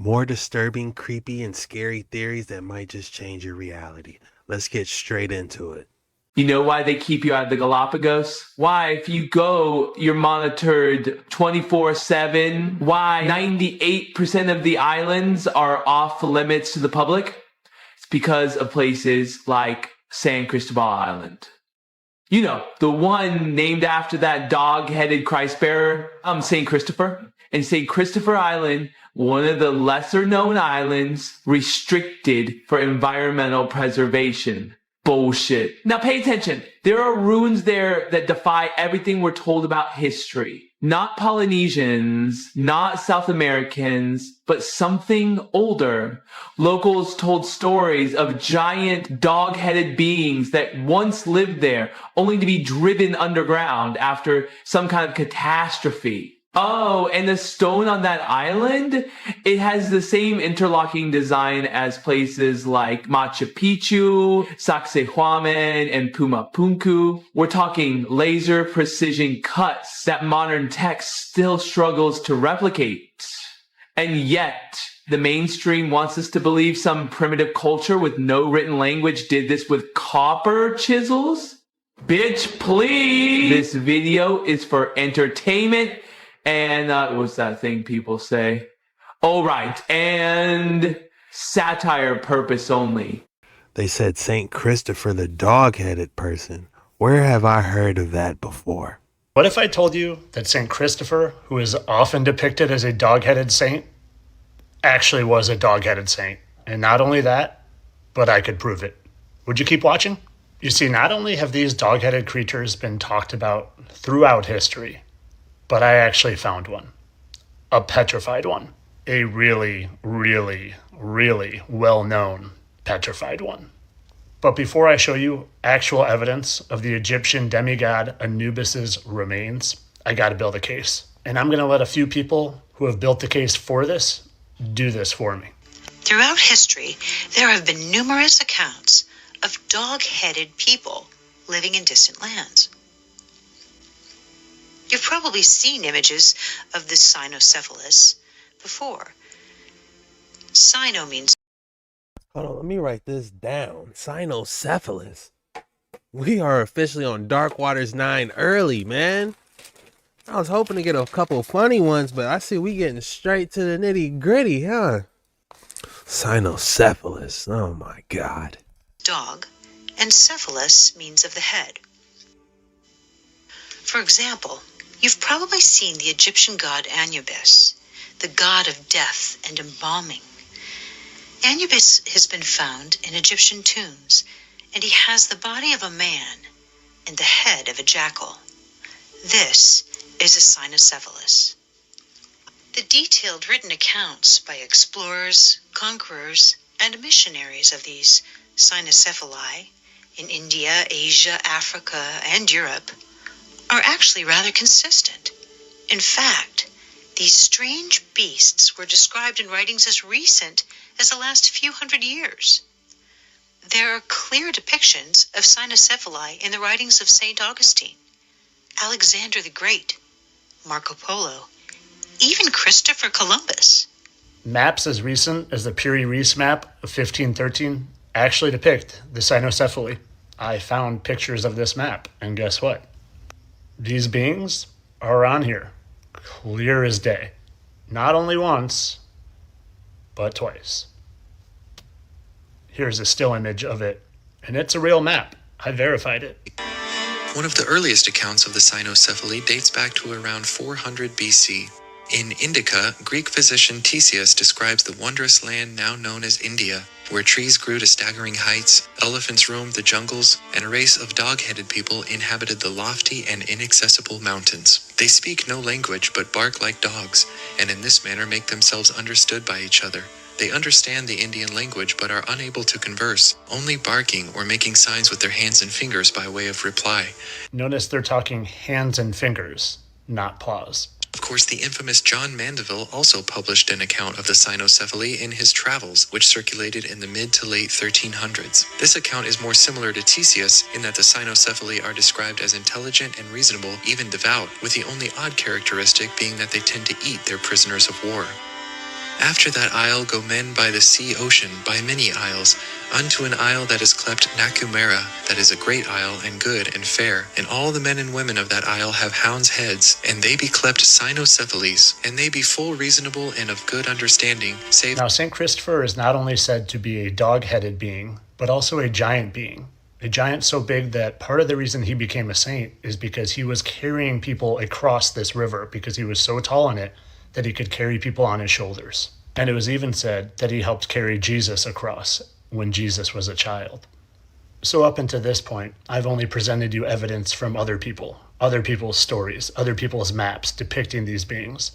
More disturbing, creepy, and scary theories that might just change your reality. Let's get straight into it. You know why they keep you out of the Galapagos? Why, if you go, you're monitored 24/7. Why 98% of the islands are off limits to the public? It's because of places like San Cristobal Island. You know, the one named after that dog-headed Christ bearer, St. Christopher. And St. Christopher Island, one of the lesser known islands restricted for environmental preservation. Bullshit. Now pay attention. There are ruins there that defy everything we're told about history. Not Polynesians, not South Americans, but something older. Locals told stories of giant dog-headed beings that once lived there, only to be driven underground after some kind of catastrophe. Oh, and the stone on that island, it has the same interlocking design as places like Machu Picchu, Sacsayhuaman, and Pumapunku. We're talking laser precision cuts that modern tech still struggles to replicate. And yet, the mainstream wants us to believe some primitive culture with no written language did this with copper chisels? Bitch, please! This video is for entertainment. And what's that thing people say? Oh, right. And satire purpose only. They said St. Christopher, the dog-headed person. Where have I heard of that before? What if I told you that St. Christopher, who is often depicted as a dog-headed saint, actually was a dog-headed saint? And not only that, but I could prove it. Would you keep watching? You see, not only have these dog-headed creatures been talked about throughout history, but I actually found one. A petrified one. A really, really, really well-known petrified one. But before I show you actual evidence of the Egyptian demigod Anubis's remains, I gotta build a case. And I'm gonna let a few people who have built the case for this do this for me. Throughout history, there have been numerous accounts of dog-headed people living in distant lands. You've probably seen images of the cynocephalus before. Cyno means... Hold on, let me write this down. Cynocephalus. We are officially on Dark Waters 9 early, man. I was hoping to get a couple funny ones, but I see we getting straight to the nitty gritty, huh? Cynocephalus. Oh my God. Dog, and cephalus means of the head. For example, you've probably seen the Egyptian god Anubis, the god of death and embalming. Anubis has been found in Egyptian tombs, and he has the body of a man and the head of a jackal. This is a cynocephalus. The detailed written accounts by explorers, conquerors, and missionaries of these cynocephali in India, Asia, Africa, and Europe are actually rather consistent. In fact, these strange beasts were described in writings as recent as the last few hundred years. There are clear depictions of cynocephali in the writings of St. Augustine, Alexander the Great, Marco Polo, even Christopher Columbus. Maps as recent as the Piri-Reis map of 1513 actually depict the cynocephaly. I found pictures of this map, and guess what? These beings are on here, clear as day. Not only once, but twice. Here's a still image of it, and it's a real map. I verified it. One of the earliest accounts of the cynocephaly dates back to around 400 BC. In Indica, Greek physician Ctesias describes the wondrous land now known as India, where trees grew to staggering heights, elephants roamed the jungles, and a race of dog-headed people inhabited the lofty and inaccessible mountains. They speak no language but bark like dogs, and in this manner make themselves understood by each other. They understand the Indian language but are unable to converse, only barking or making signs with their hands and fingers by way of reply. Notice they're talking hands and fingers, not paws. Of course, the infamous John Mandeville also published an account of the cynocephaly in his travels, which circulated in the mid to late 1300s. This account is more similar to Ctesias in that the cynocephaly are described as intelligent and reasonable, even devout, with the only odd characteristic being that they tend to eat their prisoners of war. After that isle go men by the sea ocean, by many isles, unto an isle that is clept Nakumera, that is a great isle, and good, and fair. And all the men and women of that isle have hounds' heads, and they be clept cynocephales, and they be full reasonable and of good understanding, save... Now, St. Christopher is not only said to be a dog-headed being, but also a giant being. A giant so big that part of the reason he became a saint is because he was carrying people across this river because he was so tall in it that he could carry people on his shoulders. And it was even said that he helped carry Jesus across when Jesus was a child. So up until this point, I've only presented you evidence from other people, other people's stories, other people's maps depicting these beings.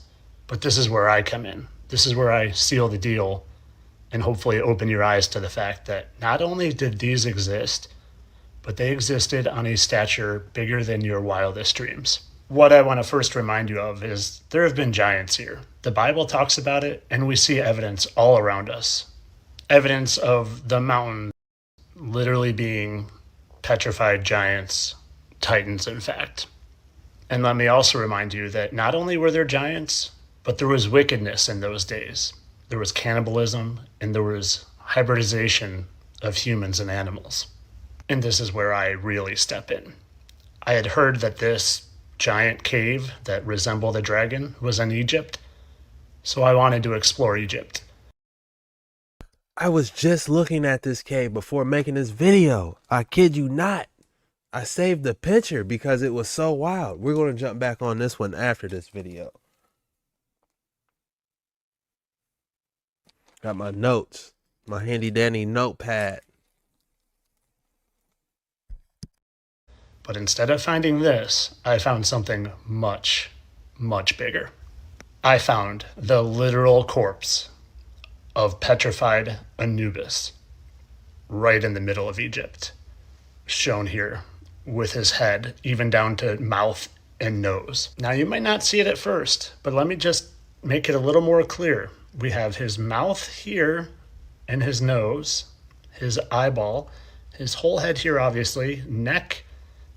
But this is where I come in. This is where I seal the deal and hopefully open your eyes to the fact that not only did these exist, but they existed on a stature bigger than your wildest dreams. What I want to first remind you of is there have been giants here. The Bible talks about it, and we see evidence all around us. Evidence of the mountains literally being petrified giants, titans, in fact. And let me also remind you that not only were there giants, but there was wickedness in those days. There was cannibalism, and there was hybridization of humans and animals. And this is where I really step in. I had heard that this giant cave that resembled a dragon was in Egypt, so I wanted to explore Egypt. I was just looking at this cave before making this video. I kid you not. I saved the picture because it was so wild. We're going to jump back on this one after this video. Got my notes, my handy dandy notepad. But instead of finding this, I found something much, much bigger. I found the literal corpse of petrified Anubis right in the middle of Egypt, shown here with his head even down to mouth and nose. Now you might not see it at first, but let me just make it a little more clear. We have his mouth here and his nose, his eyeball, his whole head here obviously, neck,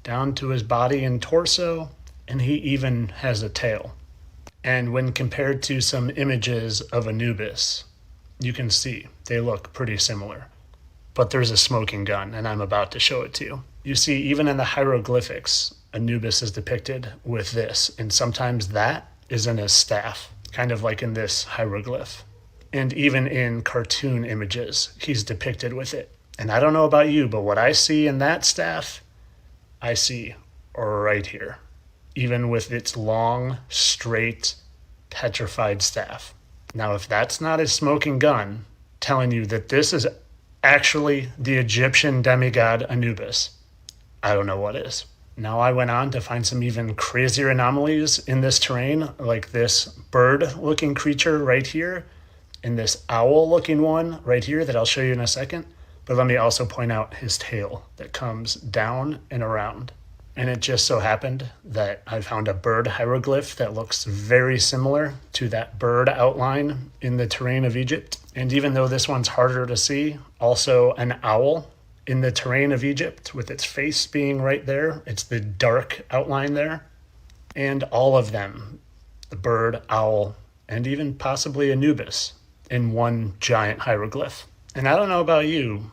down to his body and torso, and he even has a tail. And when compared to some images of Anubis, you can see they look pretty similar. But there's a smoking gun, and I'm about to show it to you. You see, even in the hieroglyphics, Anubis is depicted with this, and sometimes that is in his staff, kind of like in this hieroglyph. And even in cartoon images, he's depicted with it. And I don't know about you, but what I see in that staff, I see right here, even with its long, straight, petrified staff. Now, if that's not a smoking gun telling you that this is actually the Egyptian demigod Anubis, I don't know what is. Now, I went on to find some even crazier anomalies in this terrain, like this bird-looking creature right here, and this owl-looking one right here that I'll show you in a second. But let me also point out his tail that comes down and around. And it just so happened that I found a bird hieroglyph that looks very similar to that bird outline in the terrain of Egypt. And even though this one's harder to see, also an owl in the terrain of Egypt with its face being right there. It's the dark outline there. And all of them, the bird, owl, and even possibly Anubis in one giant hieroglyph. And I don't know about you,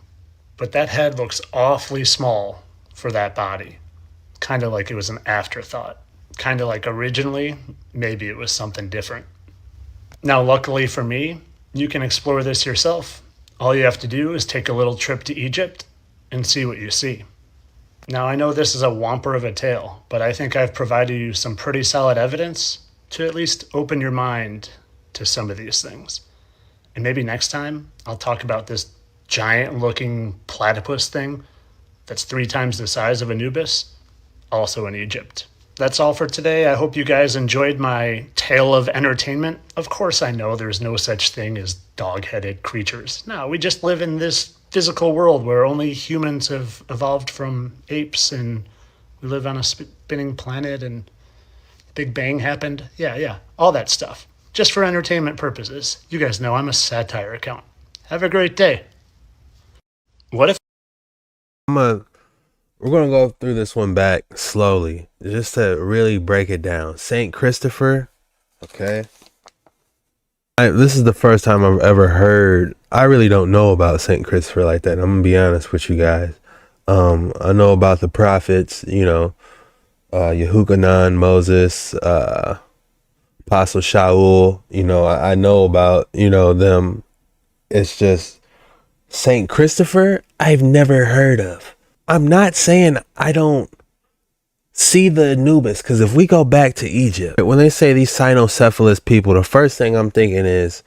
but that head looks awfully small for that body. Kind of like it was an afterthought. Kind of like originally, maybe it was something different. Now, luckily for me, you can explore this yourself. All you have to do is take a little trip to Egypt and see what you see. Now, I know this is a whomper of a tale, but I think I've provided you some pretty solid evidence to at least open your mind to some of these things. And maybe next time I'll talk about this giant looking platypus thing that's 3 times the size of Anubis, also in Egypt. That's all for today. I hope you guys enjoyed my tale of entertainment. Of course, I know there's no such thing as dog-headed creatures. No, we just live in this physical world where only humans have evolved from apes, and we live on a spinning planet, and Big Bang happened. Yeah, all that stuff. Just for entertainment purposes. You guys know I'm a satire account. Have a great day. What if... We're going to go through this one back slowly, just to really break it down. St. Christopher, okay? This is the first time I've ever heard. I really don't know about Saint Christopher like that. I'm gonna be honest with you guys. I know about the prophets, Yehukanan, Moses, Apostle Shaul. I know about them. It's just Saint Christopher. I've never heard of. I'm not saying I don't see the Anubis, because if we go back to Egypt, when they say these cynocephalous people, the first thing I'm thinking is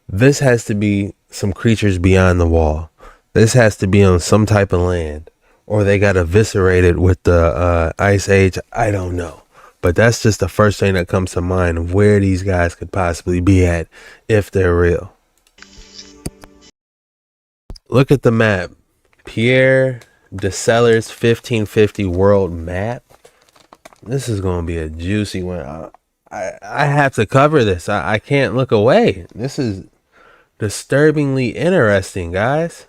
this has to be some creatures beyond the wall. This has to be on some type of land, or they got eviscerated with the ice age. I don't know, but that's just the first thing that comes to mind of where these guys could possibly be at if they're real. Look at the map. Pierre de Sellers 1550 world map. This is going to be a juicy one. I have to cover this. I can't look away. This is disturbingly interesting, guys.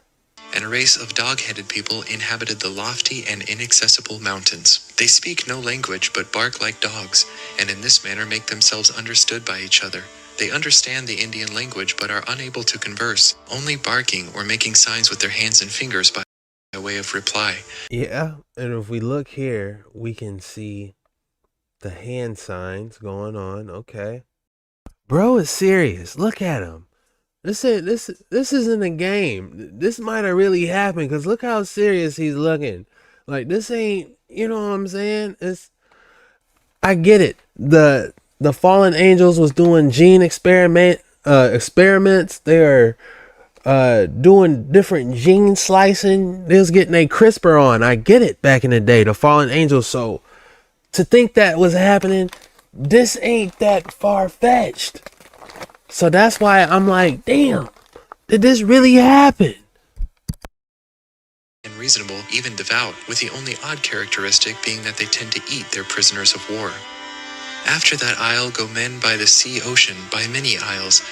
And a race of dog-headed people inhabited the lofty and inaccessible mountains. They speak no language but bark like dogs, and in this manner make themselves understood by each other. They understand the Indian language but are unable to converse, only barking or making signs with their hands and fingers by way of reply. Yeah, and if we look here, we can see the hand signs going on. Okay. Bro is serious. Look at him. This isn't a game. This might have really happened, because look how serious he's looking. Like, this ain't, you know what I'm saying? I get it. The fallen angels was doing gene experiments. They are doing different gene slicing. They was getting a CRISPR on. I get it, back in the day, the fallen angels. So to think that was happening, this ain't that far-fetched. So that's why I'm like, damn, did this really happen? And reasonable, even devout, with the only odd characteristic being that they tend to eat their prisoners of war. After that isle go men by the sea ocean, by many isles,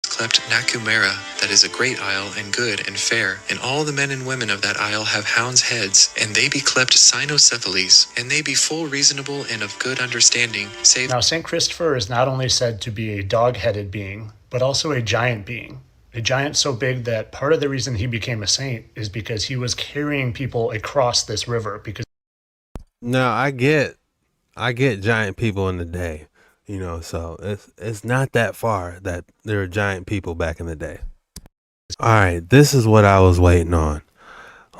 clept Nakumera, that is a great isle, and good and fair, and all the men and women of that isle have hounds' heads, and they be clept cynocephales, and they be full reasonable and of good understanding, save... Now, St. Christopher is not only said to be a dog-headed being, but also a giant being. A giant so big that part of the reason he became a saint is because he was carrying people across this river. Because now I get giant people in the day. So it's not that far that there were giant people back in the day. All right, this is what I was waiting on.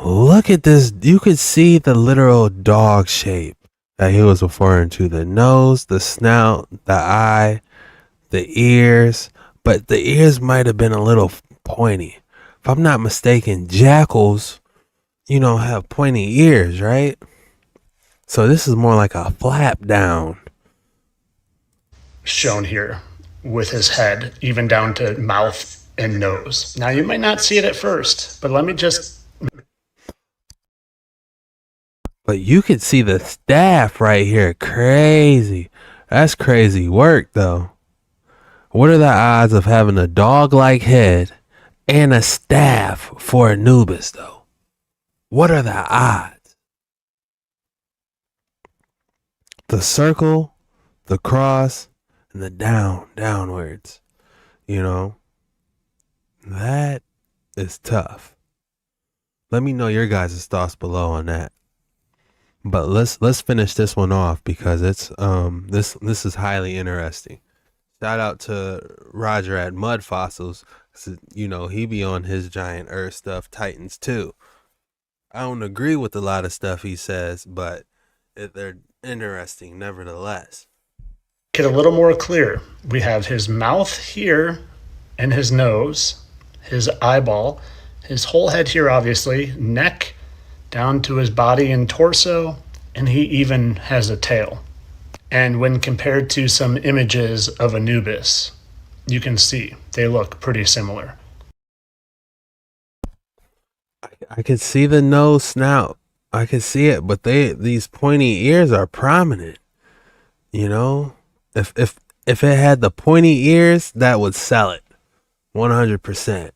Look at this. You could see the literal dog shape that he was referring to. The nose, the snout, the eye, the ears. But the ears might have been a little pointy. If I'm not mistaken, jackals, have pointy ears, right? So this is more like a flap down. Shown here with his head, even down to mouth and nose. Now, you might not see it at first, but let me just... But you could see the staff right here. Crazy. That's crazy work, though. What are the odds of having a dog-like head and a staff for Anubis, though? What are the odds? The circle, the cross, and the downwards. That is tough. Let me know your guys' thoughts below on that. But let's finish this one off, because it's this is highly interesting. Shout out to Roger at Mud Fossils. He be on his giant earth stuff, Titans too. I don't agree with a lot of stuff he says, but they're interesting nevertheless. Get a little more clear. We have his mouth here and his nose, his eyeball, his whole head here, obviously, neck down to his body and torso, and he even has a tail. And when compared to some images of Anubis, you can see they look pretty similar. I could see the nose, snout. I could see it, but these pointy ears are prominent. If it had the pointy ears, that would sell it 100%.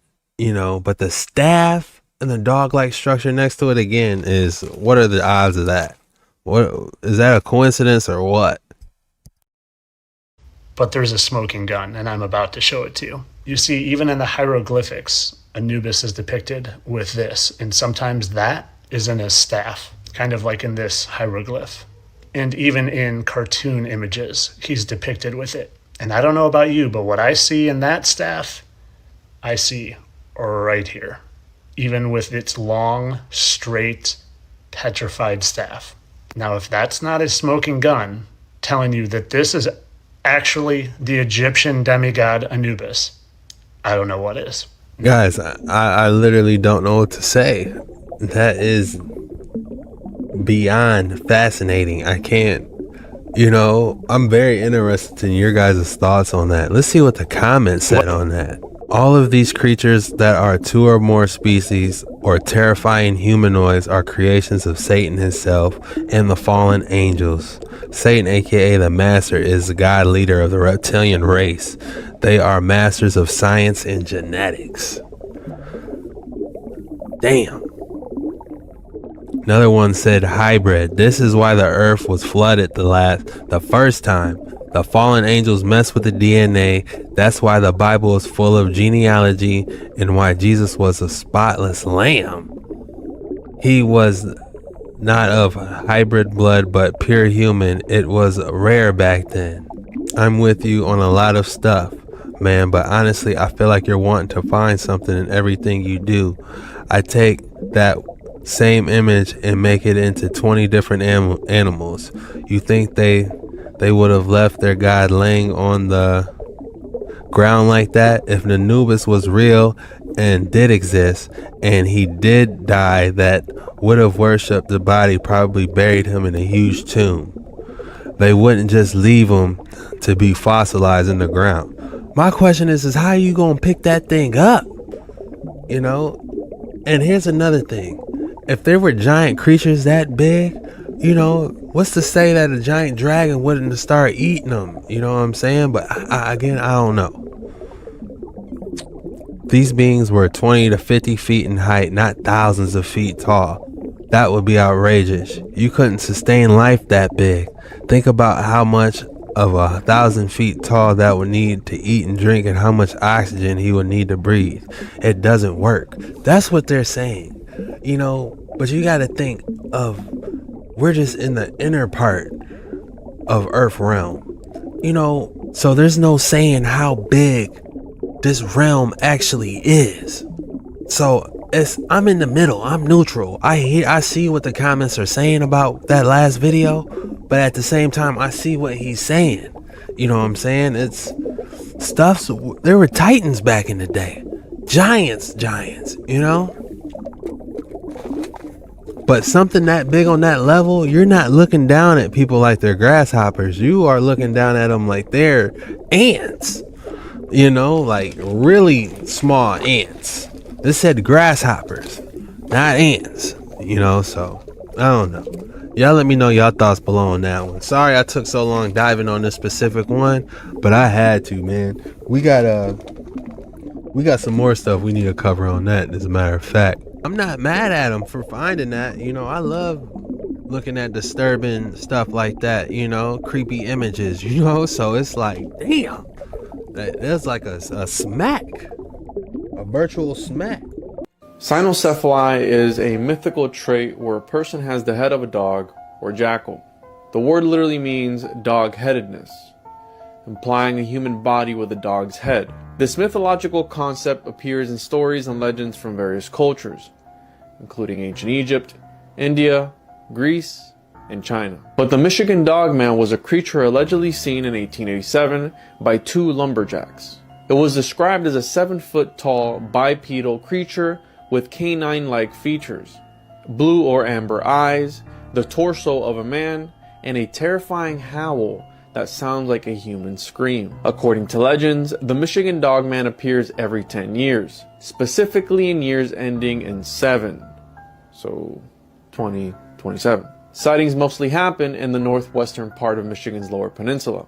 But the staff and the dog-like structure next to it, again, is, what are the odds of that? What is that, a coincidence or what? but there's a smoking gun, and I'm about to show it to you. You see, even in the hieroglyphics, Anubis is depicted with this, and sometimes that is in his staff, kind of like in this hieroglyph. And even in cartoon images, he's depicted with it. And I don't know about you, but what I see in that staff, I see right here, even with its long, straight, petrified staff. Now, if that's not a smoking gun telling you that this is actually the Egyptian demigod Anubis, I don't know what is. Guys, I literally don't know what to say. That is beyond fascinating. I can't, I'm very interested in your guys' thoughts on that. Let's see what the comments said on that. All of these creatures that are two or more species or terrifying humanoids are creations of Satan himself and the fallen angels. Satan, aka the master, is the god leader of the reptilian race. They are masters of science and genetics. Damn. Another one said hybrid. This is why the earth was flooded the first time. The fallen angels mess with the DNA. That's why the Bible is full of genealogy and why Jesus was a spotless lamb. He was not of hybrid blood but pure human. It was rare back then. I'm with you on a lot of stuff, man, but honestly, I feel like you're wanting to find something in everything you do. I take that same image and make it into 20 different animals. You think they would have left their god laying on the ground like that? If Anubis was real and did exist and he did die, that would have worshipped the body, probably buried him in a huge tomb. They wouldn't just leave him to be fossilized in the ground. My question is how are you gonna pick that thing up? And here's another thing. If there were giant creatures that big, what's to say that a giant dragon wouldn't start eating them? You know what I'm saying? But I don't know. These beings were 20 to 50 feet in height, not thousands of feet tall. That would be outrageous. You couldn't sustain life that big. Think about how much of 1,000 feet tall that would need to eat and drink and how much oxygen he would need to breathe. It doesn't work. That's what they're saying. But you got to think of, we're just in the inner part of Earth realm. So there's no saying how big this realm actually is. So I'm in the middle. I'm neutral. I see what the comments are saying about that last video, but at the same time, I see what he's saying. You know what I'm saying? It's stuff's. There were titans back in the day, giants. But something that big on that level, you're not looking down at people like they're grasshoppers. You are looking down at them like they're ants. Like really small ants. This said grasshoppers, not ants. So I don't know. Y'all let me know y'all thoughts below on that one. Sorry I took so long diving on this specific one, but I had to, man. We got some more stuff we need to cover on that, as a matter of fact. I'm not mad at him for finding that. I love looking at disturbing stuff like that, creepy images, so it's like, damn, there's like a smack, a virtual smack. Cynocephaly is a mythical trait where a person has the head of a dog or jackal. The word literally means dog-headedness, implying a human body with a dog's head. This mythological concept appears in stories and legends from various cultures, including ancient Egypt, India, Greece, and China. But the Michigan Dogman was a creature allegedly seen in 1887 by two lumberjacks. It was described as a 7-foot-tall bipedal creature with canine-like features, blue or amber eyes, the torso of a man, and a terrifying howl that sounds like a human scream. According to legends, the Michigan Dogman appears every 10 years, specifically in years ending in 7, so 2027. Sightings mostly happen in the northwestern part of Michigan's Lower Peninsula.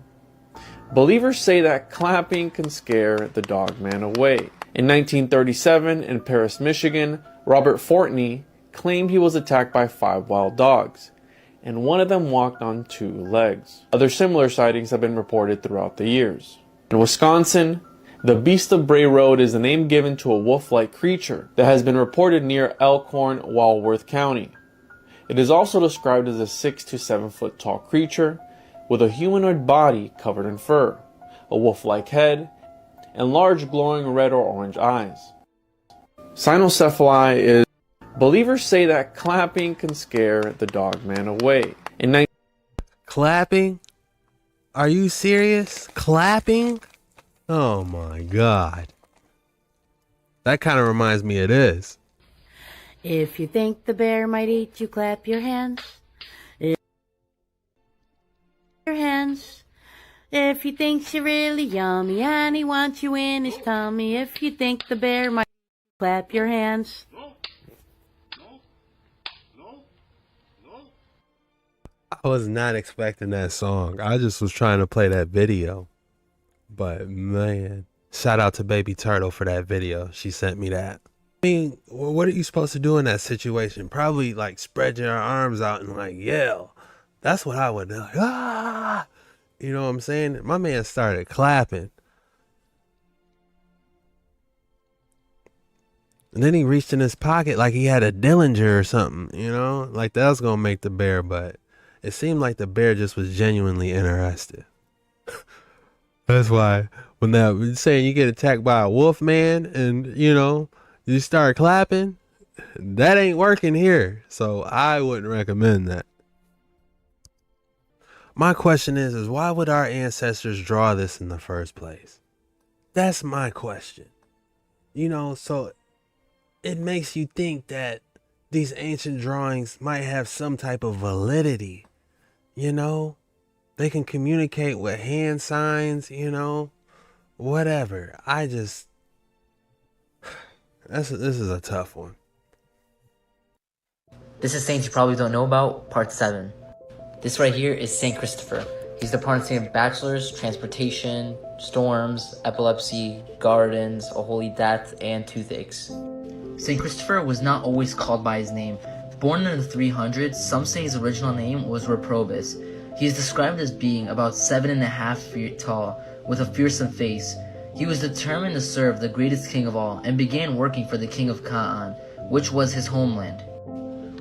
Believers say that clapping can scare the Dogman away. In 1937, in Paris, Michigan, Robert Fortney claimed he was attacked by 5 wild dogs. and one of them walked on 2 legs. Other similar sightings have been reported throughout the years. In Wisconsin, the Beast of Bray Road is the name given to a wolf-like creature that has been reported near Elkhorn, Walworth County. It is also described as a 6 to 7 foot tall creature with a humanoid body covered in fur, a wolf-like head, and large glowing red or orange eyes. Cynocephaly is... Believers say that clapping can scare the Dogman away. Clapping? Are you serious? Clapping? Oh my God. That kind of reminds me of this. If you think the bear might eat you, clap your hands. Your hands. If he thinks you're really yummy and he wants you in his tummy. If you think the bear might clap your hands. I was not expecting that song. I just was trying to play that video. But man, shout out to Baby Turtle for that video. She sent me that. I mean, what are you supposed to do in that situation? Probably like spread your arms out and like yell. That's what I would do. Like, ah! You know what I'm saying? My man started clapping. And then he reached in his pocket like he had a Dillinger or something, you know? Like that was going to make the bear, but it seemed like the bear just was genuinely interested. That's why when that saying you get attacked by a wolf man and, you know, you start clapping, that ain't working here. So I wouldn't recommend that. My question is why would our ancestors draw this in the first place? That's my question. You know, so it makes you think that these ancient drawings might have some type of validity. You know, they can communicate with hand signs, you know, whatever. This is a tough one. This is Saints you probably don't know about, part 7. This right here is Saint Christopher. He's the patron saint of bachelors, transportation, storms, epilepsy, gardens, a holy death, and toothaches. Saint Christopher was not always called by his name. Born in the 300s, some say his original name was Reprobus. He is described as being about 7.5 feet tall, with a fearsome face. He was determined to serve the greatest king of all, and began working for the king of Canaan, which was his homeland.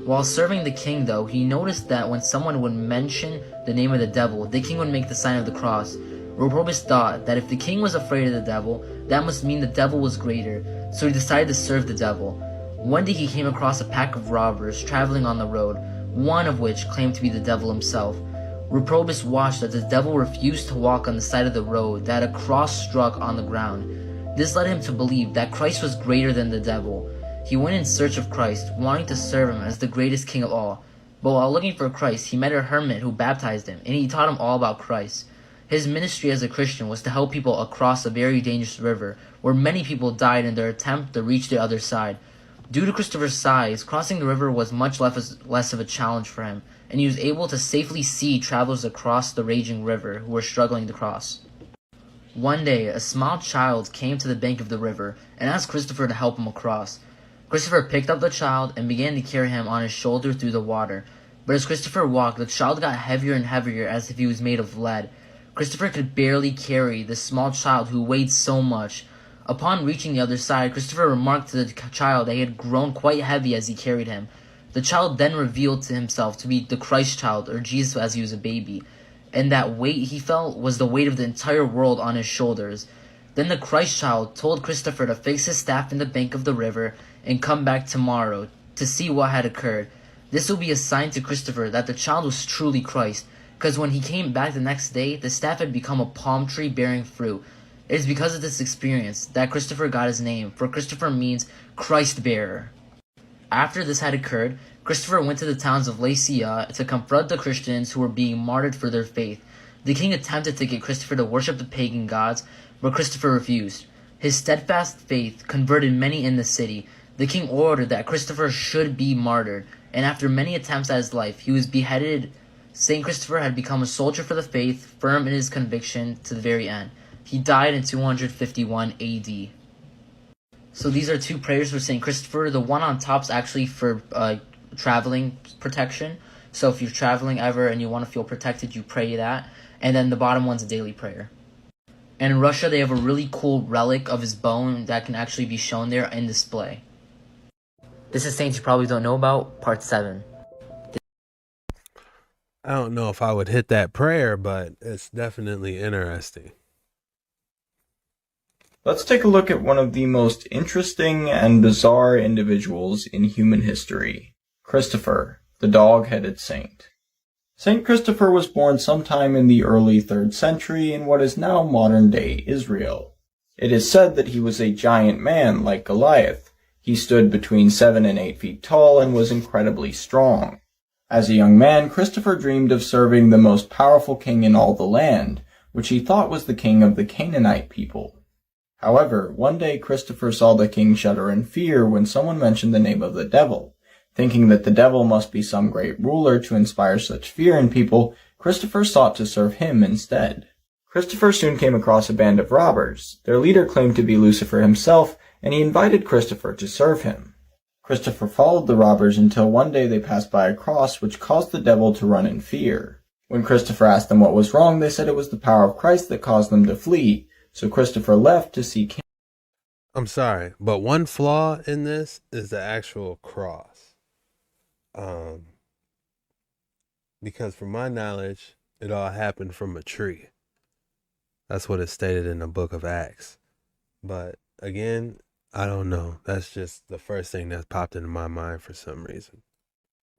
While serving the king, though, he noticed that when someone would mention the name of the devil, the king would make the sign of the cross. Reprobus thought that if the king was afraid of the devil, that must mean the devil was greater, so he decided to serve the devil. One day he came across a pack of robbers traveling on the road, one of which claimed to be the devil himself. Reprobus watched as the devil refused to walk on the side of the road that a cross struck on the ground. This led him to believe that Christ was greater than the devil. He went in search of Christ, wanting to serve him as the greatest king of all. But while looking for Christ, he met a hermit who baptized him, and he taught him all about Christ. His ministry as a Christian was to help people across a very dangerous river, where many people died in their attempt to reach the other side. Due to Christopher's size, crossing the river was much less of a challenge for him, and he was able to safely see travelers across the raging river who were struggling to cross. One day, a small child came to the bank of the river and asked Christopher to help him across. Christopher picked up the child and began to carry him on his shoulder through the water. But as Christopher walked, the child got heavier and heavier as if he was made of lead. Christopher could barely carry this small child who weighed so much. Upon reaching the other side, Christopher remarked to the child that he had grown quite heavy as he carried him. The child then revealed to himself to be the Christ child, or Jesus as he was a baby, and that weight he felt was the weight of the entire world on his shoulders. Then the Christ child told Christopher to fix his staff in the bank of the river and come back tomorrow to see what had occurred. This will be a sign to Christopher that the child was truly Christ, because when he came back the next day, the staff had become a palm tree bearing fruit. It is because of this experience that Christopher got his name, for Christopher means Christ bearer. After this had occurred, Christopher went to the towns of Lycia to confront the Christians who were being martyred for their faith. The king attempted to get Christopher to worship the pagan gods, but Christopher refused. His steadfast faith converted many in the city. The king ordered that Christopher should be martyred, and after many attempts at his life, he was beheaded. Saint Christopher had become a soldier for the faith, firm in his conviction to the very end. He died in 251 AD. So these are two prayers for Saint Christopher. The one on top is actually for traveling protection. So if you're traveling ever and you want to feel protected, you pray that. And then the bottom one's a daily prayer. And in Russia, they have a really cool relic of his bone that can actually be shown there in display. This is Saints You Probably Don't Know About, Part 7. I don't know if I would hit that prayer, but it's definitely interesting. Let's take a look at one of the most interesting and bizarre individuals in human history, Christopher, the dog-headed saint. Saint Christopher was born sometime in the early 3rd century in what is now modern-day Israel. It is said that he was a giant man like Goliath. He stood between 7 and 8 feet tall and was incredibly strong. As a young man, Christopher dreamed of serving the most powerful king in all the land, which he thought was the king of the Canaanite people. However, one day Christopher saw the king shudder in fear when someone mentioned the name of the devil. Thinking that the devil must be some great ruler to inspire such fear in people, Christopher sought to serve him instead. Christopher soon came across a band of robbers. Their leader claimed to be Lucifer himself, and he invited Christopher to serve him. Christopher followed the robbers until one day they passed by a cross which caused the devil to run in fear. When Christopher asked them what was wrong, they said it was the power of Christ that caused them to flee, so Christopher left to seek him. I'm sorry, but one flaw in this is the actual cross. Because from my knowledge, it all happened from a tree. That's what is stated in the book of Acts. But again, I don't know. That's just the first thing that popped into my mind for some reason.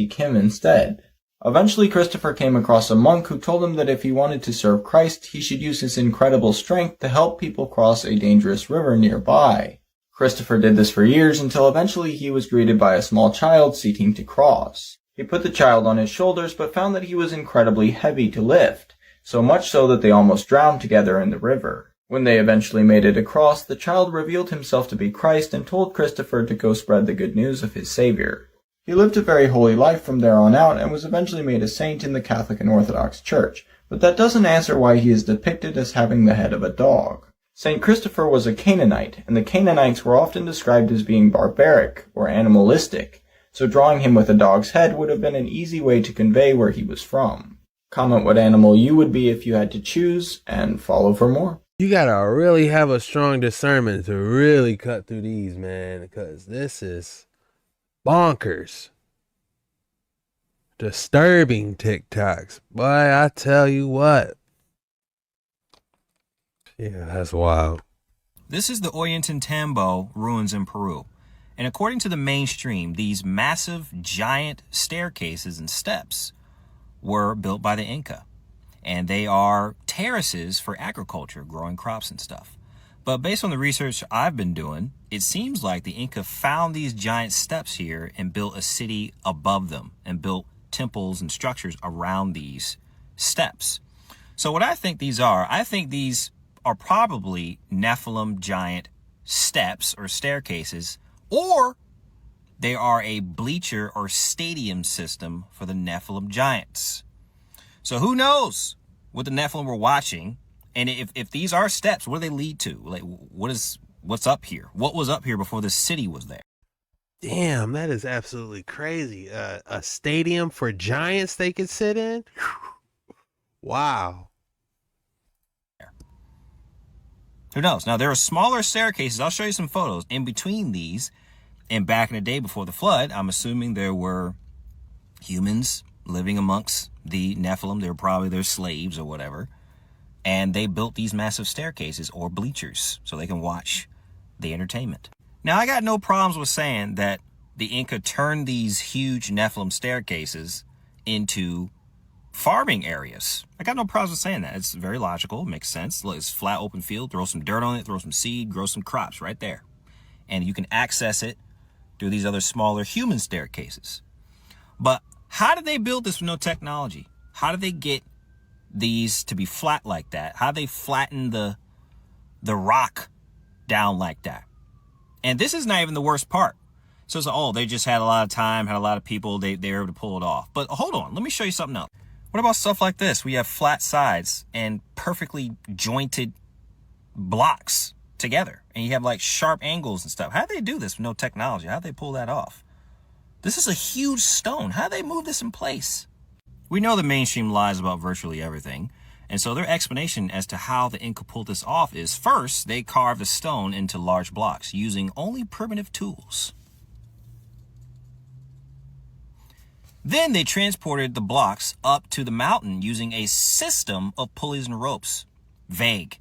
Seek him instead. Eventually, Christopher came across a monk who told him that if he wanted to serve Christ, he should use his incredible strength to help people cross a dangerous river nearby. Christopher did this for years until eventually he was greeted by a small child seeking to cross. He put the child on his shoulders but found that he was incredibly heavy to lift, so much so that they almost drowned together in the river. When they eventually made it across, the child revealed himself to be Christ and told Christopher to go spread the good news of his Savior. He lived a very holy life from there on out and was eventually made a saint in the Catholic and Orthodox Church, but that doesn't answer why he is depicted as having the head of a dog. Saint Christopher was a Canaanite, and the Canaanites were often described as being barbaric or animalistic, so drawing him with a dog's head would have been an easy way to convey where he was from. Comment what animal you would be if you had to choose, and follow for more. You gotta really have a strong discernment to really cut through these, man, because this is bonkers. Disturbing TikToks. Boy, I tell you what. Yeah, that's wild. This is the Ollantaytambo ruins in Peru. And according to the mainstream, these massive, giant staircases and steps were built by the Inca. And they are terraces for agriculture, growing crops and stuff. But based on the research I've been doing, it seems like the Inca found these giant steps here and built a city above them and built temples and structures around these steps. So what I think these are probably Nephilim giant steps or staircases, or they are a bleacher or stadium system for the Nephilim giants. So who knows what the Nephilim were watching, and if these are steps, what do they lead to? Like, what's up here? What was up here before the city was there? Damn, that is absolutely crazy. A stadium for giants they could sit in? Wow. Who knows? Now, there are smaller staircases. I'll show you some photos in between these. And back in the day before the flood, I'm assuming there were humans living amongst the Nephilim. They were probably their slaves or whatever. And they built these massive staircases or bleachers so they can watch the entertainment. Now, I got no problems with saying that the Inca turned these huge Nephilim staircases into farming areas. I got no problems with saying that. It's very logical. It makes sense. Look, it's flat open field. Throw some dirt on it. Throw some seed. Grow some crops right there. And you can access it through these other smaller human staircases. But how did they build this with no technology? How did they get these to be flat like that? How did they flatten the rock down like that? And this is not even the worst part. So it's like, oh, they just had a lot of time, had a lot of people, they were able to pull it off. But hold on, let me show you something else. What about stuff like this? We have flat sides and perfectly jointed blocks together. And you have like sharp angles and stuff. How do they do this with no technology? How do they pull that off? This is a huge stone. How do they move this in place? We know the mainstream lies about virtually everything, and so their explanation as to how the Inca pulled this off is, first, they carved a stone into large blocks using only primitive tools. Then they transported the blocks up to the mountain using a system of pulleys and ropes. Vague.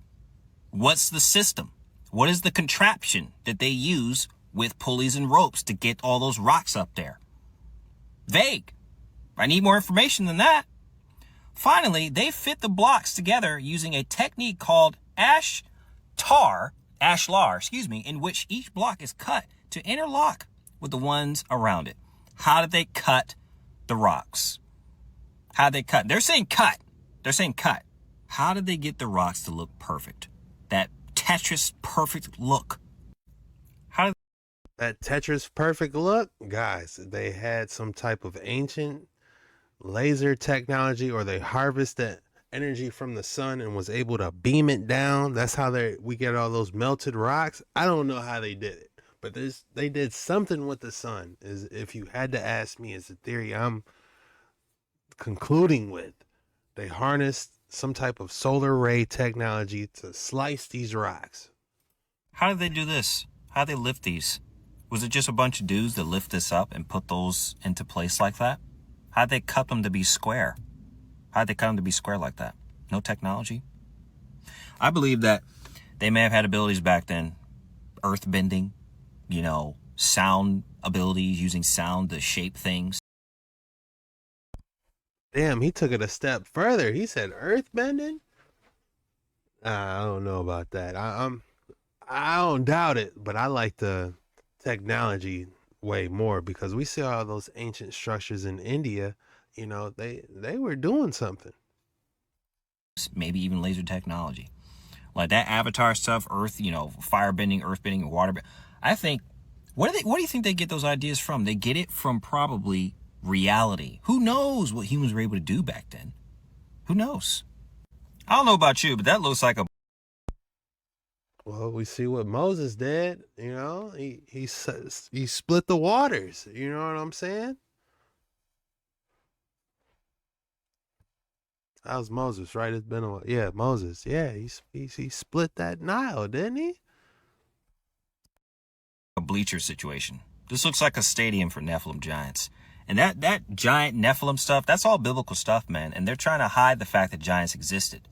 What's the system? What is the contraption that they use with pulleys and ropes to get all those rocks up there? Vague. I need more information than that. Finally, they fit the blocks together using a technique called ashlar, in which each block is cut to interlock with the ones around it. How did they cut the rocks? How did they cut? They're saying cut. They're saying cut. How did they get the rocks to look perfect? That Tetris perfect look. That Tetris perfect look, guys, they had some type of ancient laser technology, or they harvested energy from the sun and was able to beam it down. That's how we get all those melted rocks. I don't know how they did it, but they did something with the sun. Is, if you had to ask me, is the theory I'm concluding with. They harnessed some type of solar ray technology to slice these rocks. How did they do this? How did they lift these? Was it just a bunch of dudes that lift this up and put those into place like that? How'd they cut them to be square? How'd they cut them to be square like that? No technology? I believe that they may have had abilities back then. Earth bending, sound abilities, using sound to shape things. Damn, he took it a step further. He said earth bending? I don't know about that. I don't doubt it, but I like the technology way more, because we see all those ancient structures in India. They were doing something. Maybe even laser technology, like that Avatar stuff, Earth, fire bending, earth bending, water. I think, what do you think they get those ideas from? They get it from probably reality. Who knows what humans were able to do back then? Who knows? I don't know about you, but that looks like a. Well, we see what Moses did. He split the waters. You know what I'm saying? That was Moses, right? It's been a while. Yeah, Moses. Yeah, he split that Nile, didn't he? A bleacher situation. This looks like a stadium for Nephilim giants. And that giant Nephilim stuff, that's all biblical stuff, man. And they're trying to hide the fact that giants existed,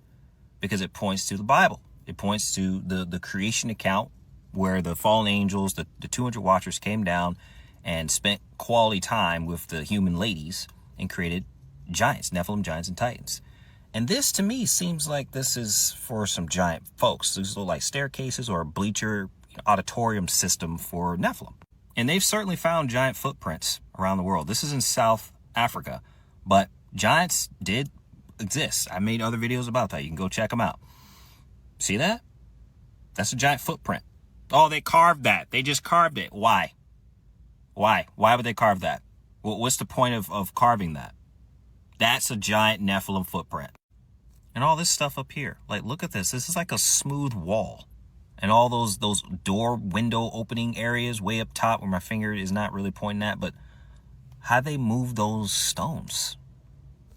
because it points to the Bible. It points to the creation account, where the fallen angels, the 200 watchers, came down and spent quality time with the human ladies and created giants, Nephilim giants and titans. And this, to me, seems like this is for some giant folks. These look like staircases or a bleacher auditorium system for Nephilim. And they've certainly found giant footprints around the world. This is in South Africa, but giants did exist. I made other videos about that. You can go check them out. See that? That's a giant footprint. Oh, they carved that. They just carved it. Why? Why would they carve that? What's the point of carving that? That's a giant Nephilim footprint. And all this stuff up here. Like, look at this. This is like a smooth wall. And all those door window opening areas way up top where my finger is not really pointing at. But how'd they move those stones?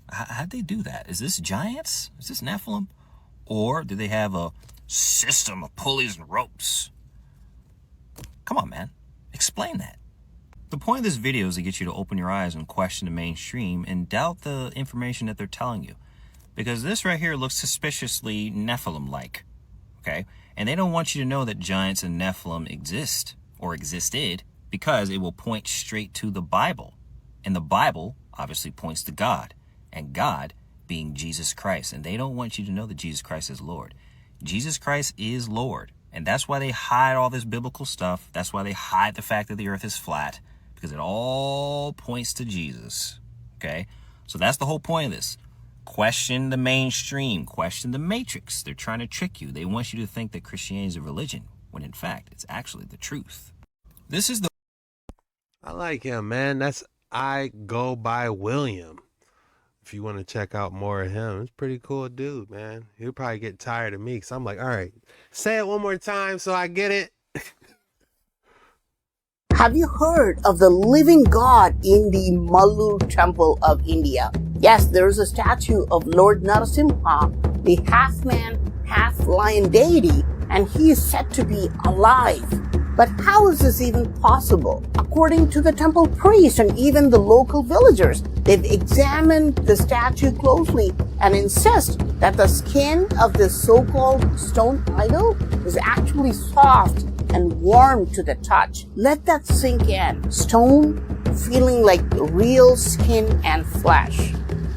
How'd they do that? Is this giants? Is this Nephilim? Or do they have a system of pulleys and ropes? Come on, man. Explain that. The point of this video is to get you to open your eyes and question the mainstream and doubt the information that they're telling you. Because this right here looks suspiciously Nephilim-like, okay? And they don't want you to know that giants and Nephilim exist or existed, because it will point straight to the Bible. And the Bible obviously points to God, and God being Jesus Christ. And they don't want you to know that Jesus Christ is Lord. Jesus Christ is Lord. And that's why they hide all this biblical stuff. That's why they hide the fact that the earth is flat, because it all points to Jesus, okay? So that's the whole point of this. Question the mainstream. Question the matrix. They're trying to trick you. They want you to think that Christianity is a religion, when in fact, it's actually the truth. This is the... I like him, man. That's I Go By William. If you want to check out more of him, he's a pretty cool dude, man. He'll probably get tired of me, because I'm like, all right, say it one more time so I get it. Have you heard of the living God in the Malur temple of India? Yes, there is a statue of Lord Narasimha, the half-man, half-lion deity, and he is said to be alive. But how is this even possible? According to the temple priests and even the local villagers, they've examined the statue closely and insist that the skin of this so-called stone idol is actually soft and warm to the touch. Let that sink in. Stone feeling like real skin and flesh.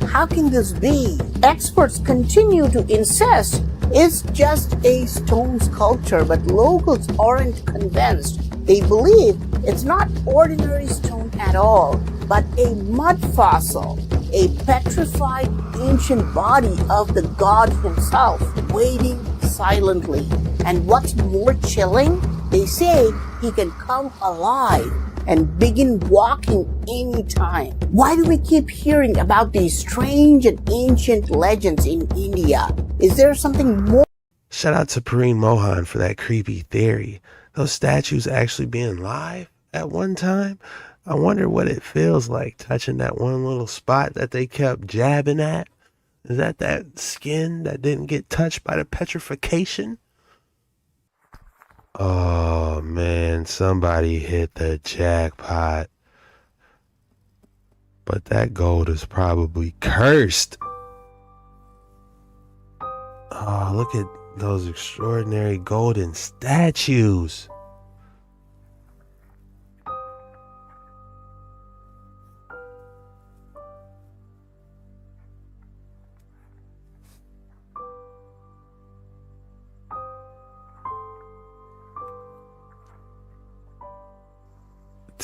How can this be? Experts continue to insist it's just a stone sculpture, but locals aren't convinced. They believe it's not ordinary stone at all, but a mud fossil, a petrified ancient body of the god himself, waiting silently. And what's more chilling? They say he can come alive and begin walking anytime. Why do we keep hearing about these strange and ancient legends in India? Is there something more? Shout out to Pareen Mohan for that creepy theory. Those statues actually being live at one time? I wonder what it feels like touching that one little spot that they kept jabbing at. Is that skin that didn't get touched by the petrification? Oh man, somebody hit the jackpot. But that gold is probably cursed. Oh, look at those extraordinary golden statues.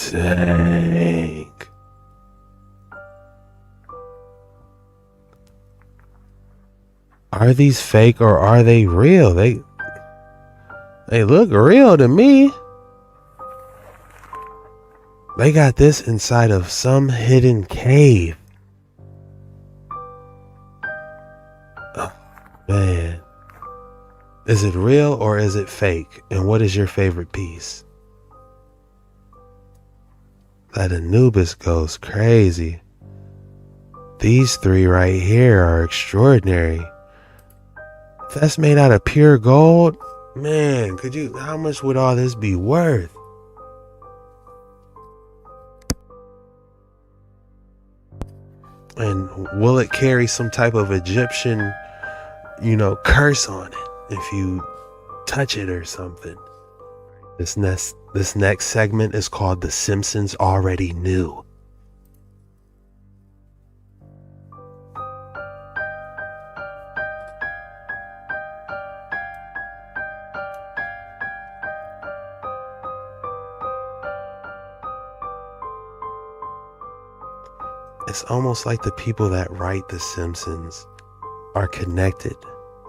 Dang. Are these fake or are they real? They look real to me. They got this inside of some hidden cave. Oh, man. Is it real or is it fake? And what is your favorite piece? That Anubis goes crazy. These three right here are extraordinary. If that's made out of pure gold, man, how much would all this be worth? And will it carry some type of Egyptian, curse on it if you touch it or something? This next segment is called The Simpsons Already Knew. It's almost like the people that write The Simpsons are connected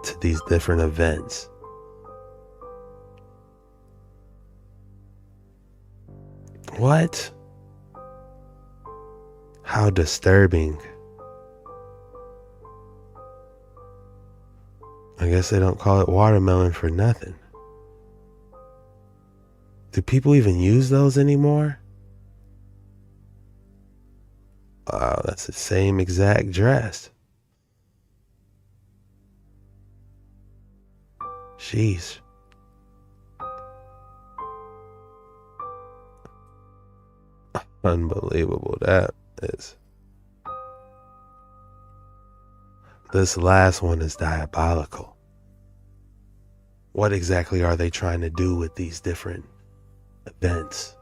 to these different events. What? How disturbing. I guess they don't call it watermelon for nothing. Do people even use those anymore? Wow, that's the same exact dress. Jeez. Unbelievable, that is. This last one is diabolical. What exactly are they trying to do with these different events?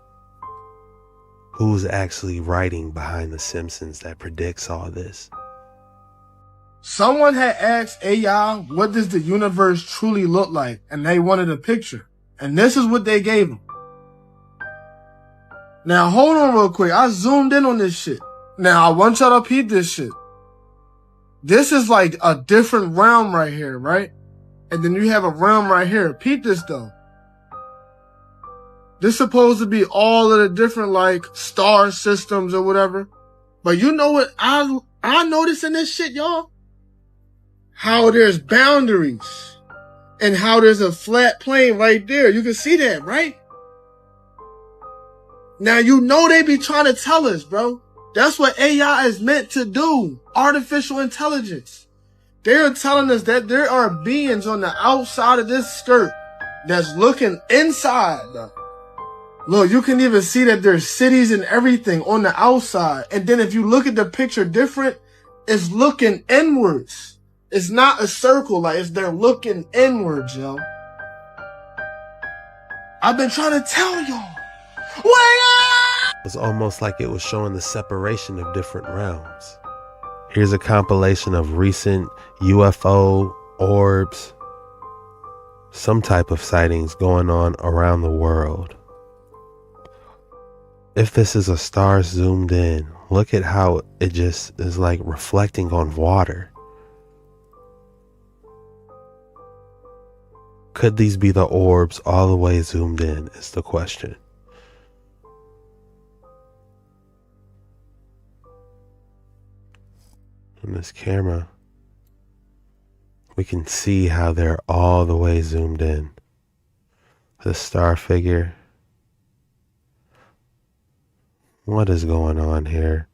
Who's actually writing behind The Simpsons that predicts all this? Someone had asked AI, what does the universe truly look like? And they wanted a picture. And this is what they gave them. Now, hold on real quick. I zoomed in on this shit. Now, I want y'all to peep this shit. This is like a different realm right here, right? And then you have a realm right here. Peep this, though. This supposed to be all of the different, like, star systems or whatever. But you know what I noticed in this shit, y'all? How there's boundaries. And how there's a flat plane right there. You can see that, right? Now, you know they be trying to tell us, bro. That's what AI is meant to do. Artificial intelligence. They're telling us that there are beings on the outside of this skirt that's looking inside. Look, you can even see that there's cities and everything on the outside. And then if you look at the picture different, it's looking inwards. It's not a circle, like they're looking inwards, yo. I've been trying to tell y'all. Wake up! It's almost like it was showing the separation of different realms. Here's a compilation of recent UFO, orbs, some type of sightings going on around the world. If this is a star zoomed in, look at how it just is like reflecting on water. Could these be the orbs all the way zoomed in is the question. In this camera, we can see how they're all the way zoomed in. The star figure. What is going on here?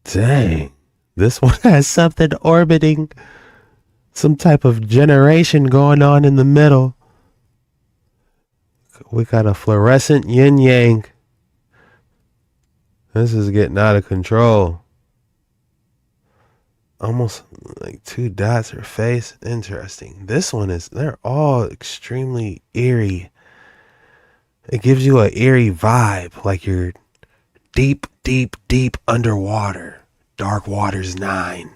Dang, this one has something orbiting. Some type of generation going on in the middle. We got a fluorescent yin yang. This is getting out of control. Almost like two dots or face. Interesting. This one is, they're all extremely eerie. It gives you an eerie vibe, like you're deep, deep, deep underwater. Dark Waters 9.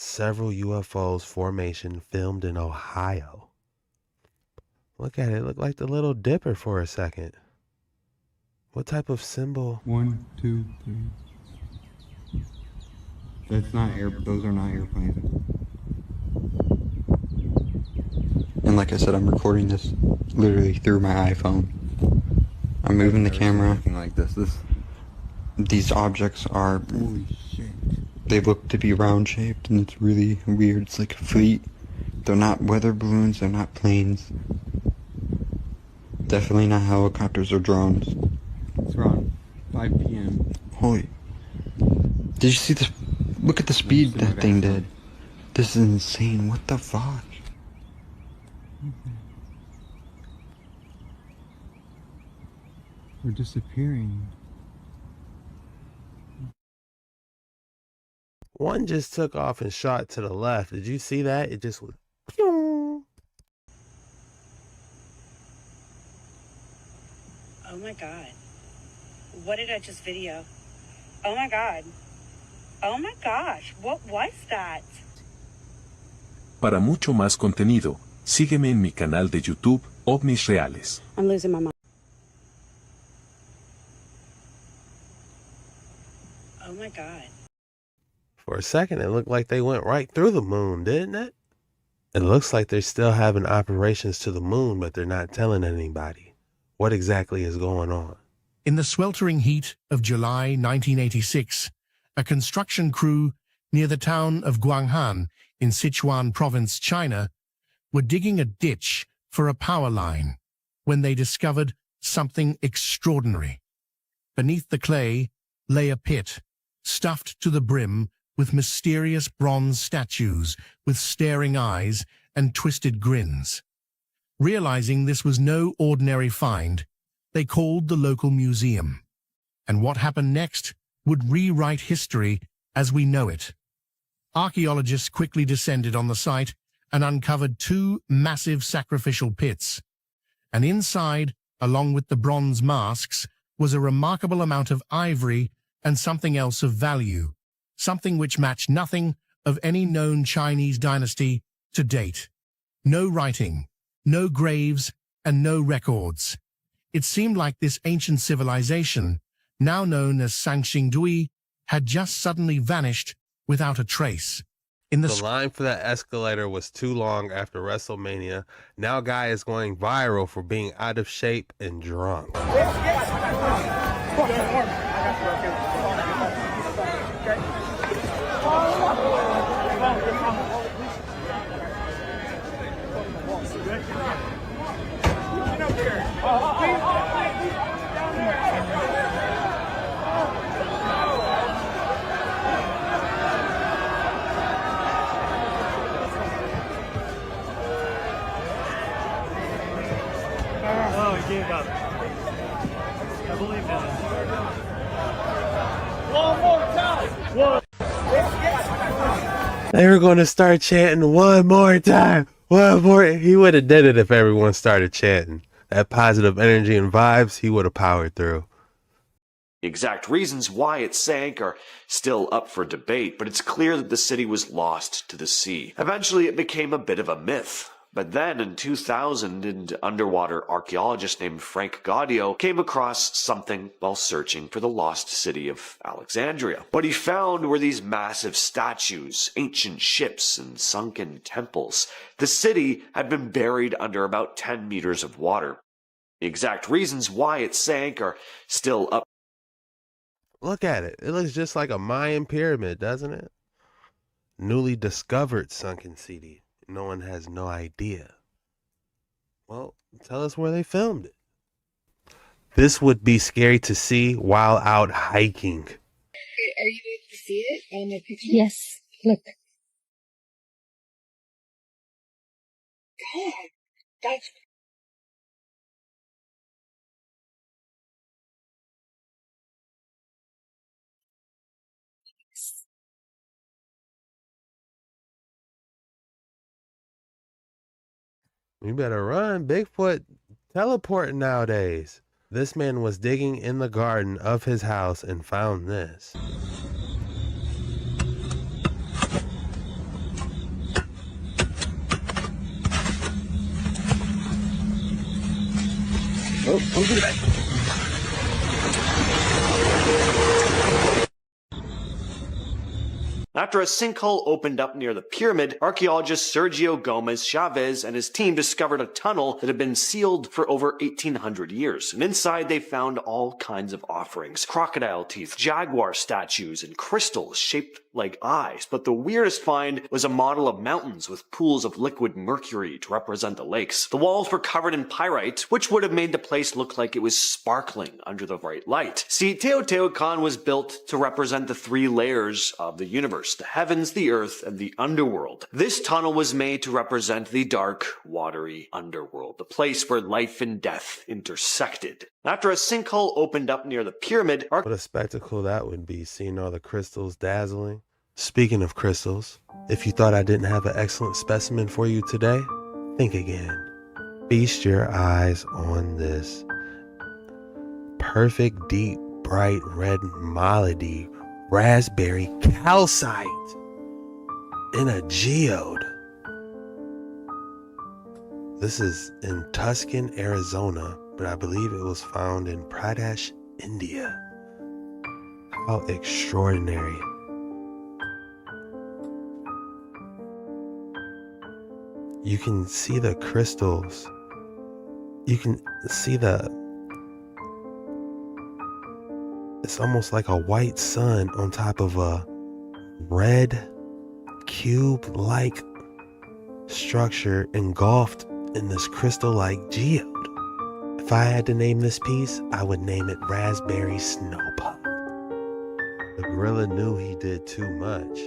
Several UFOs formation filmed in Ohio. Look at it. Look like the Little Dipper for a second. What type of symbol? 1, 2, 3. That's not those are not airplanes. And like I said, I'm recording this literally through my iPhone. I'm moving the camera. Like this. These objects are. Holy shit. They look to be round shaped, and it's really weird. It's like a fleet. They're not weather balloons. They're not planes. Definitely not helicopters or drones. It's around 5 p.m. Holy. Did you see this? Look at the speed that thing did. This is insane. What the fuck? We're disappearing. One just took off and shot to the left. Did you see that? It just was. Pew! Oh my god. What did I just video? Oh my god. Oh my gosh. What was that? Para mucho más contenido, sígueme en mi canal de YouTube, OVNIs Reales. I'm losing my mind. Oh my god. For a second, it looked like they went right through the moon, didn't it? It looks like they're still having operations to the moon, but they're not telling anybody. What exactly is going on? In the sweltering heat of July 1986, a construction crew near the town of Guanghan in Sichuan province, China, were digging a ditch for a power line when they discovered something extraordinary. Beneath the clay lay a pit, stuffed to the brim with mysterious bronze statues with staring eyes and twisted grins. Realizing this was no ordinary find, they called the local museum. And what happened next would rewrite history as we know it. Archaeologists quickly descended on the site and uncovered two massive sacrificial pits. And inside, along with the bronze masks, was a remarkable amount of ivory and something else of value, something which matched nothing of any known Chinese dynasty to date. No writing, no graves, and no records. It seemed like this ancient civilization, now known as Sanxingdui, had just suddenly vanished without a trace. In The line for that escalator was too long after WrestleMania. Now guy is going viral for being out of shape and drunk. believed in it. One more time. One. They were going to start chanting one more time. One more. He would have did it if everyone started chanting. That positive energy and vibes, he would have powered through. The exact reasons why it sank are still up for debate, but it's clear that the city was lost to the sea. Eventually, it became a bit of a myth. But then, in 2000, an underwater archaeologist named Frank Gaudio came across something while searching for the lost city of Alexandria. What he found were these massive statues, ancient ships, and sunken temples. The city had been buried under about 10 meters of water. The exact reasons why it sank are still up. Look at it. It looks just like a Mayan pyramid, doesn't it? Newly discovered sunken city. No one has no idea. Well, tell us where they filmed it. This would be scary to see while out hiking. Are you able to see it on the picture? Yes, look. God, that's... You better run. Bigfoot teleporting nowadays. This man was digging in the garden of his house and found this. Oh, come do that. After a sinkhole opened up near the pyramid, archaeologist Sergio Gomez Chavez and his team discovered a tunnel that had been sealed for over 1,800 years. And inside they found all kinds of offerings, crocodile teeth, jaguar statues, and crystals shaped like eyes. But the weirdest find was a model of mountains with pools of liquid mercury to represent the lakes. The walls were covered in pyrite, which would have made the place look like it was sparkling under the bright light. See, Teotihuacan was built to represent the three layers of the universe: the heavens, the earth, and the underworld. This tunnel was made to represent the dark, watery underworld, the place where life and death intersected. After a sinkhole opened up near the pyramid, what a spectacle that would be, seeing all the crystals dazzling. Speaking of crystals, if you thought I didn't have an excellent specimen for you today, think again. Feast your eyes on this perfect, deep, bright red molody raspberry calcite in a geode. This is in Tuscan, Arizona, but I believe it was found in Pradesh, India. How extraordinary. You can see the crystals. You can see it's almost like a white sun on top of a red cube-like structure engulfed in this crystal-like geode. If I had to name this piece, I would name it Raspberry Snow Puff. The gorilla knew he did too much.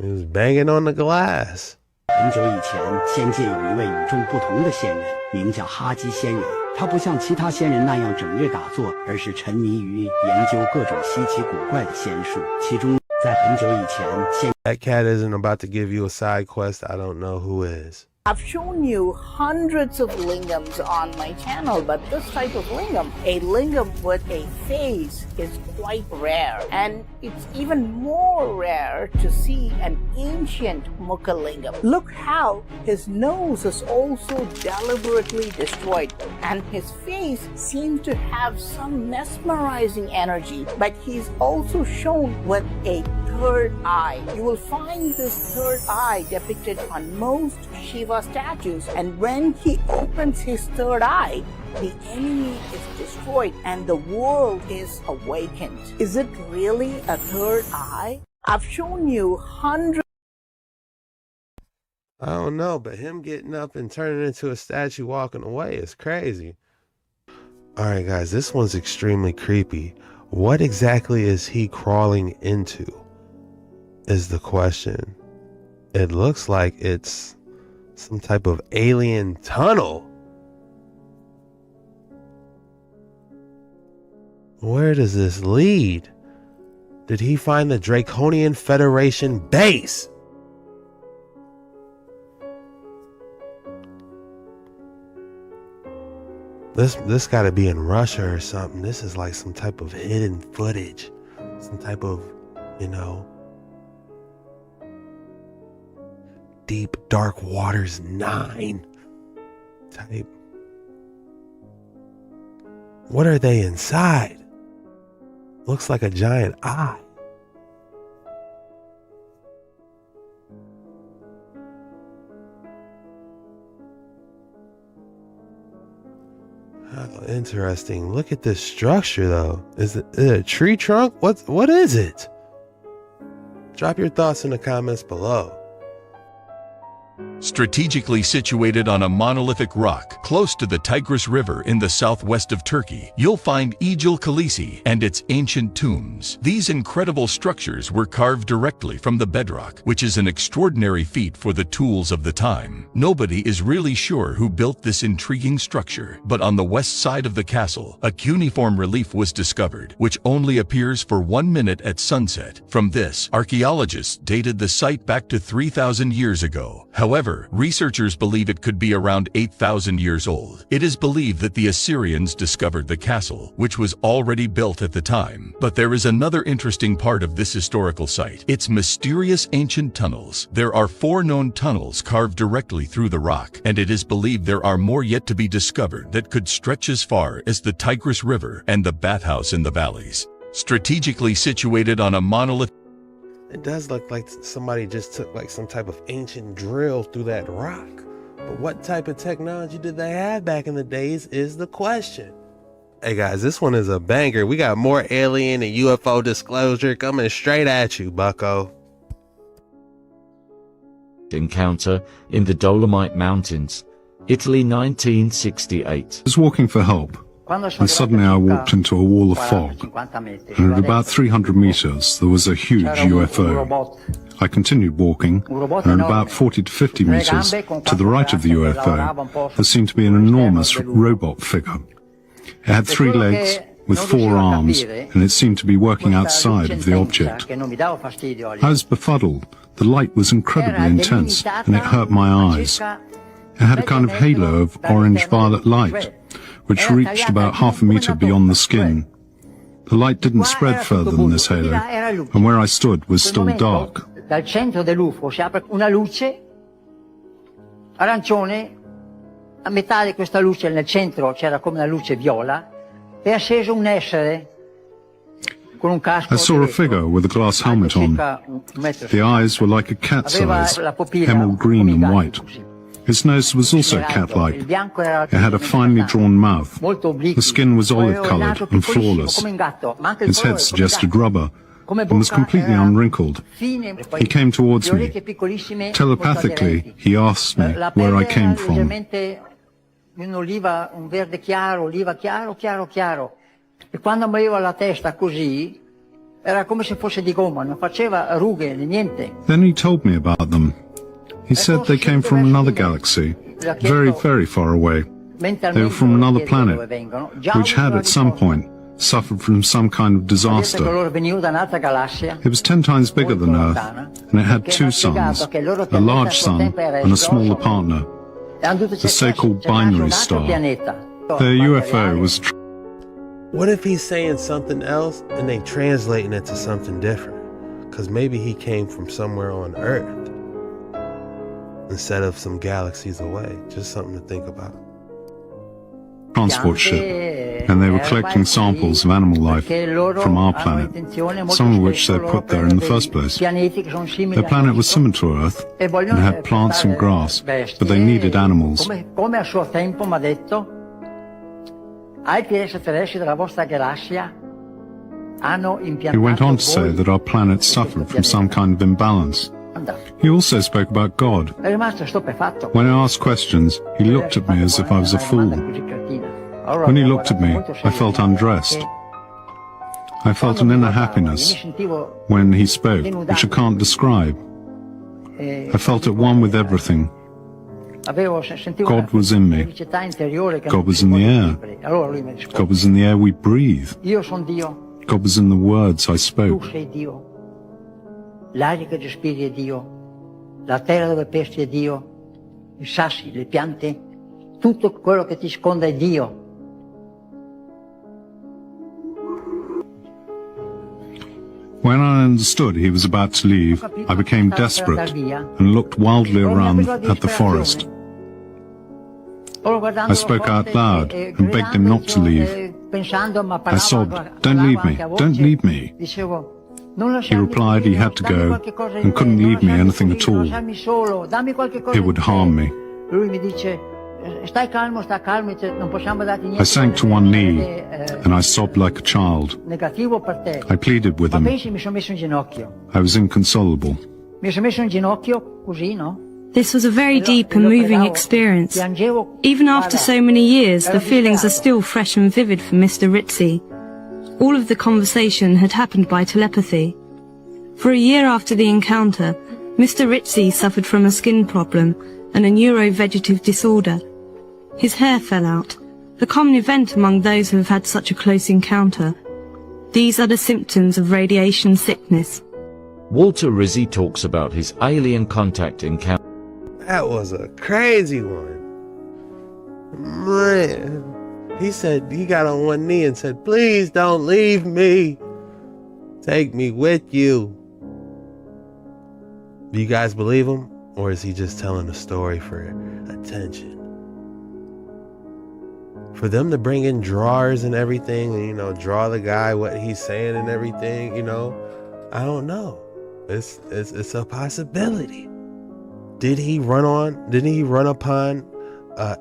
He was banging on the glass. 很久以前，仙界有一位与众不同的仙人，名叫哈基仙人。他不像其他仙人那样整日打坐，而是沉迷于研究各种稀奇古怪的仙术。其中，在很久以前，仙 That cat isn't about to give you a side quest. I don't know who is. I've shown you hundreds of lingams on my channel, but this type of lingam, a lingam with a face, is quite rare. And it's even more rare to see an ancient Mukha lingam. Look how his nose is also deliberately destroyed, and his face seems to have some mesmerizing energy, but he's also shown with a third eye. You will find this third eye depicted on most Shiva statues, and when he opens his third eye, the enemy is destroyed and the world is awakened. Is it really a third eye? I've shown you hundreds. I don't know, but him getting up and turning into a statue walking away is crazy. Alright guys, this one's extremely creepy. What exactly is he crawling into? Is the question. It looks like it's some type of alien tunnel. Where does this lead? Did he find the Draconian Federation base? This gotta be in Russia or something. This is like some type of hidden footage. Some type of, Deep Dark Waters 9 type. What are they inside? Looks like a giant eye. How interesting. Look at this structure though. Is it a tree trunk? What is it? Drop your thoughts in the comments below. Strategically situated on a monolithic rock close to the Tigris River in the southwest of Turkey, you'll find Ejil Kalesi and its ancient tombs. These incredible structures were carved directly from the bedrock, which is an extraordinary feat for the tools of the time. Nobody is really sure who built this intriguing structure, but on the west side of the castle, a cuneiform relief was discovered, which only appears for 1 minute at sunset. From this, archaeologists dated the site back to 3,000 years ago. However, researchers believe it could be around 8,000 years old. It is believed that the Assyrians discovered the castle, which was already built at the time. But there is another interesting part of this historical site: its mysterious ancient tunnels. There are 4 known tunnels carved directly through the rock, and it is believed there are more yet to be discovered that could stretch as far as the Tigris River and the bathhouse in the valleys. Strategically situated on a monolith. It does look like somebody just took like some type of ancient drill through that rock. But what type of technology did they have back in the days is the question. Hey guys, this one is a banger. We got more alien and UFO disclosure coming straight at you, bucko. Encounter in the Dolomite Mountains, Italy, 1968. I was walking for help, and suddenly I walked into a wall of fog, and at about 300 meters there was a huge UFO. I continued walking, and at about 40 to 50 meters to the right of the UFO there seemed to be an enormous robot figure. It had 3 legs with 4 arms, and it seemed to be working outside of the object. I was befuddled. The light was incredibly intense, and it hurt my eyes. It had a kind of halo of orange-violet light, which reached about half a meter beyond the skin. The light didn't spread further than this halo, and where I stood was still dark. Dal centro dell'UFO si apre una luce arancione, a metà di questa luce nel centro c'era come una luce viola, e acceso un essere con un casco. I saw a figure with a glass helmet on. The eyes were like a cat's eyes, emerald green and white. Its nose was also cat-like. It had a finely drawn mouth. The skin was olive-colored and flawless. Its head suggested rubber and was completely unwrinkled. He came towards me. Telepathically, he asked me where I came from. Un verde chiaro, oliva chiaro, chiaro, chiaro. E quando muoveva la testa così, era come se fosse di gomma, non faceva rughe, niente. Then he told me about them. He said they came from another galaxy, very, very far away. They were from another planet, which had at some point suffered from some kind of disaster. It was 10 times bigger than Earth, and it had 2 suns, a large sun and a smaller partner, the so-called binary star. Their UFO was... What if he's saying something else and they translating it to something different? Because maybe he came from somewhere on Earth instead of some galaxies away. Just something to think about. Transport ship, and they were collecting samples of animal life from our planet, some of which they put there in the first place. Their planet was similar to Earth and had plants and grass, but they needed animals. Come a suo tempo mi ha detto, altri extraterrestri della vostra galassia hanno impiantato. He went on to say that our planet suffered from some kind of imbalance. He also spoke about God. When I asked questions, he looked at me as if I was a fool. When he looked at me, I felt undressed. I felt an inner happiness when he spoke, which I can't describe. I felt at one with everything. God was in me. God was in the air. God was in the air we breathe. God was in the words I spoke. L'aria che respiri è Dio, la terra dove pesti è Dio, i sassi, le piante, tutto quello che ti sconda è Dio. When I understood he was about to leave, I became desperate and looked wildly around at the forest. I spoke out loud and begged him not to leave. I sobbed, "Don't leave me, don't leave me." He replied he had to go and couldn't leave me anything at all. It would harm me. I sank to one knee and I sobbed like a child. I pleaded with him. I was inconsolable. This was a very deep and moving experience. Even after so many years, the feelings are still fresh and vivid for Mr. Ritzy. All of the conversation had happened by telepathy. For a year after the encounter, Mr. Ritzy suffered from a skin problem and a neurovegetative disorder. His hair fell out, a common event among those who have had such a close encounter. These are the symptoms of radiation sickness. Walter Rizzi talks about his alien contact encounter. That was a crazy one. Man. He said, he got on one knee and said, "Please don't leave me. Take me with you." Do you guys believe him? Or is he just telling a story for attention? For them to bring in drawers and everything and, draw the guy what he's saying and everything, I don't know. It's a possibility. Didn't he run upon an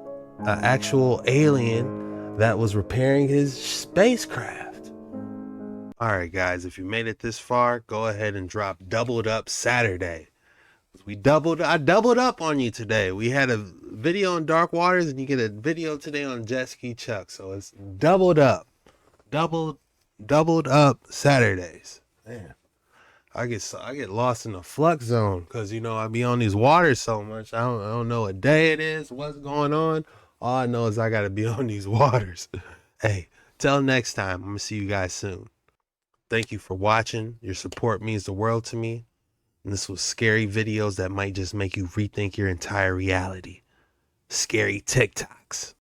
actual alien that was repairing his spacecraft? All right, guys, if you made it this far, go ahead and drop Doubled Up Saturday. I doubled up on you today. We had a video on Dark Waters and you get a video today on Jet Ski Chuck. So it's doubled up Saturdays. Man, I get lost in the flux zone because, I be on these waters so much. I don't know what day it is, what's going on. All I know is I got to be on these waters. Hey, till next time, I'm going to see you guys soon. Thank you for watching. Your support means the world to me. And this was scary videos that might just make you rethink your entire reality. Scary TikToks.